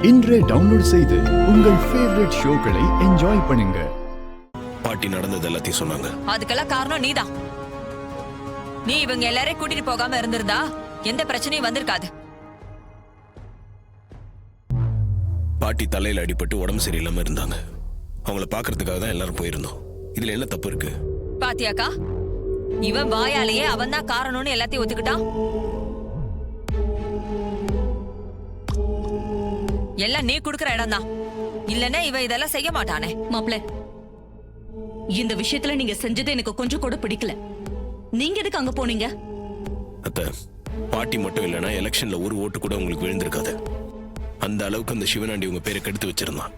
இன்றே டவுன்லோட் செய்து உங்கள் ஃபேவரட் ஷோக்களை என்ஜாய் பண்ணுங்க. பாட்டி நடந்தது எல்லாத்தையும் சொன்னாங்க. அதுக்கெல்லாம் காரணம் நீதான். நீ இவங்க எல்லாரையும் கூட்டிட்டு போகாம இருந்திருந்தா எந்த பிரச்சனையும் வந்திருக்காது. பாட்டி தலையில அடிபட்டு உடம்பு சரியில்லாம இருந்தாங்க. அவங்கள பாக்குறதுக்காக தான் எல்லாரும் போயிருந்தோம். இதுல என்ன தப்பு இருக்கு? பாத்தியாக்கா, இவன் வாயாலேயே அவன் தான் காரணம்னு எல்லாத்தையும் ஒத்துக்கிட்டான். எல்லாம் நீ குடுக்கற இடம் தான். இல்லன்னா இவன் இதெல்லாம் செய்ய மாட்டானே. மாப்ள, இந்த விஷயத்துல நீங்க செஞ்சது எனக்கு கொஞ்சம் கூட பிடிக்கல. நீங்க எதுக்கு அங்க போனீங்க? அத்த, பாட்டி மட்டும் இல்லைன்னா எலெக்ஷன்ல ஒரு ஓட்டு கூட உங்களுக்கு விழுந்திருக்காது. அந்த அளவுக்கு அந்த சிவனாண்டி உங்க பேரை கெடுத்து வச்சிருந்தான்.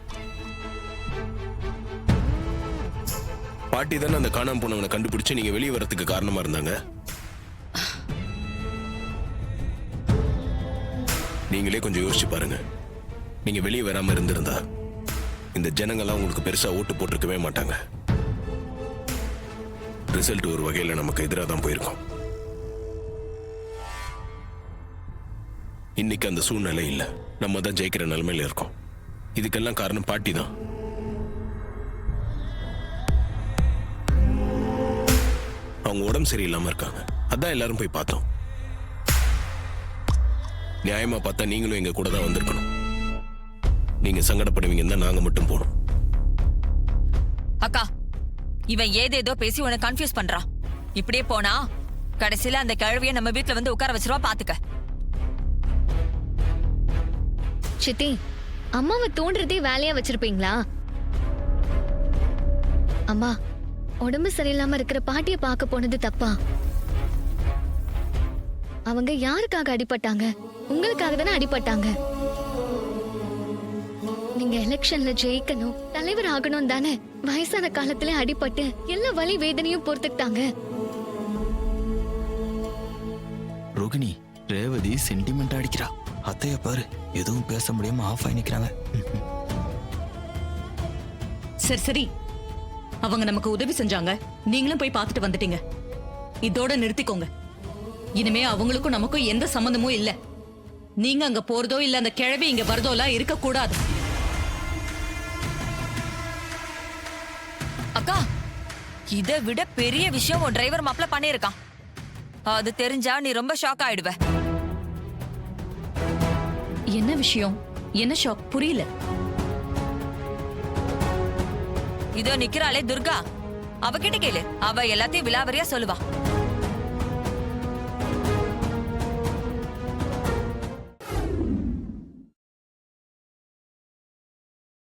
பாட்டி தானே அந்த காணாம போனவனை கண்டுபிடிச்சு நீங்க வெளியே வரதுக்கு காரணமா இருந்தாங்க. நீங்களே கொஞ்சம் யோசிச்சு பாருங்க. நீங்க வெளியே வராம இருந்திருந்தா இந்த ஜனங்கள்லாம் உங்களுக்கு பெருசா ஓட்டு போட்டிருக்கவே மாட்டாங்க. ரிசல்ட் ஒரு வகையில நமக்கு எதிராக தான் போயிருக்கோம். இன்னைக்கு அந்த சூழ்நிலை இல்ல. நம்ம தான் ஜெயிக்கிற நிலைமையில இருக்கோம். இதுக்கெல்லாம் காரணம் பாட்டி தான். அவங்க உடம்பு சரியில்லாம இருக்காங்க. அதான் எல்லாரும் போய் பார்த்தோம். நியாயமா பார்த்தா நீங்களும் எங்க கூட தான் வந்திருக்கணும். நீங்க சங்கடப்படுவீங்கன்னு தான் நாங்க மட்டும் போனோம். அக்கா, இவன் ஏதேதோ பேசி உன்னை கன்ஃபியூஸ் பண்றான். இப்படியே போனா கடைசியில அந்த கிழவிய நம்ம வீட்டுல வந்து உட்கார வச்சிருவா, பாத்துக்க. சித்தி, அம்மாவை தோன்றதே வேலையா வச்சிருப்பீங்களா? அம்மா, உடம்பு சரியில்லாம இருக்கிற பாட்டிய பார்க்க போனது தப்பா? அவங்க யாருக்காக அடிபட்டாங்க? உங்களுக்காக தானே அடிபட்டாங்க. நீங்க எலெக்ஷன்ல ஜெயிக்கணும், தலைவர் ஆகணும் தானே வயசான காலத்துல அடிபட்டு எல்லா வலி வேதனையும் பொறுத்துக்கிட்டாங்க. ரோகிணி, ரேவதி சென்டிமெண்ட் அடிக்கிறா. அத்தைய பாரு, எதுவும் பேச முடியாம ஆஃப் ஆகி நிக்கிறாங்க. சரி சரி, அவங்க நமக்கு உதவி செஞ்சாங்க, நீங்களும் போய் பார்த்துட்டு வந்துட்டீங்க. இதோட நிறுத்திக்கோங்க. இனிமே அவங்களுக்கும் நமக்கும் எந்த சம்பந்தமும் இல்ல. நீங்க அங்க போறதோ இல்ல அந்த கிழவி இங்க வரதோலாம் இருக்க கூடாது. அக்கா, இதை விட பெரிய விஷயம் உன் டிரைவர் மாப்ள பண்ணிருக்கான். அது தெரிஞ்சா நீ ரொம்ப ஷாக் ஆயிடுவ. என்ன விஷயம்? என்ன ஷாக்? புரியல. இதோ நிக்கிறாளே துர்கா, அவகிட்ட கேளு. அவ எல்லாத்தையும் விலாவரியா சொல்லுவா.